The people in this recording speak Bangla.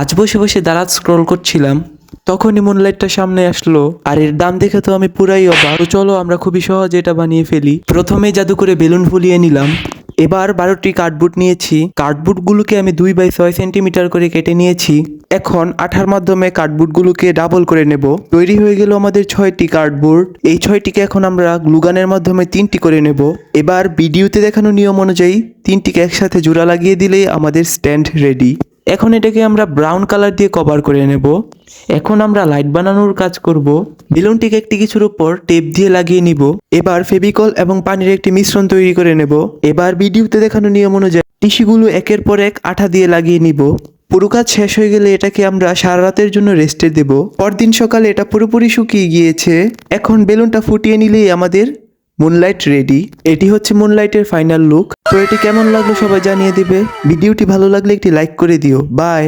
আজ বসে বসে দারাজ স্ক্রল করছিলাম, তখনই মুনলাইটটা সামনে আসলো। আর এর দাম দেখে তো আমি পুরাই অবাক। তো চলো আমরা খুবই সহজে এটা বানিয়ে ফেলি। প্রথমে জাদু করে বেলুন ফুলিয়ে নিলাম। এবার 12টি কার্ডবোর্ড নিয়েছি। কার্ডবোর্ডগুলোকে আমি 2 বাই 6 সেন্টিমিটার করে কেটে নিয়েছি। এখন আঠার মাধ্যমে কার্ডবোর্ডগুলোকে ডাবল করে নেব। তৈরি হয়ে গেল আমাদের 6টি কার্ডবোর্ড। এই 6টিকে এখন আমরা গ্লুগানের মাধ্যমে 3টি করে নেব। এবার ভিডিওতে দেখানো নিয়ম অনুযায়ী 3টিকে একসাথে জোড়া লাগিয়ে দিলেই আমাদের স্ট্যান্ড রেডি। এখন এটাকে আমরা ব্রাউন কালার দিয়ে কভার করে নেব। এখন আমরা লাইট বানানোর কাজ করব। বেলুনটিকে একটি কিছুর উপর টেপ দিয়ে লাগিয়ে নিব। এবার ফেভিকল এবং পানির একটি মিশ্রণ তৈরি করে নেব। এবার ভিডিওতে দেখানো নিয়ম অনুযায়ী টিস্যুগুলো একের পর এক আঠা দিয়ে লাগিয়ে নিব। পুরো কাজ শেষ হয়ে গেলে এটাকে আমরা সারা রাতের জন্য রেস্টে দেব। পরদিন সকালে এটা পুরোপুরি শুকিয়ে গিয়েছে। এখন বেলুনটা ফুটিয়ে নিলেই আমাদের মুনলাইট রেডি। এটি হচ্ছে মুনলাইটের ফাইনাল লুক। তো এটি কেমন লাগলো সবাই জানিয়ে দিবে। ভিডিওটি ভালো লাগলে একটি লাইক করে দিও। বাই।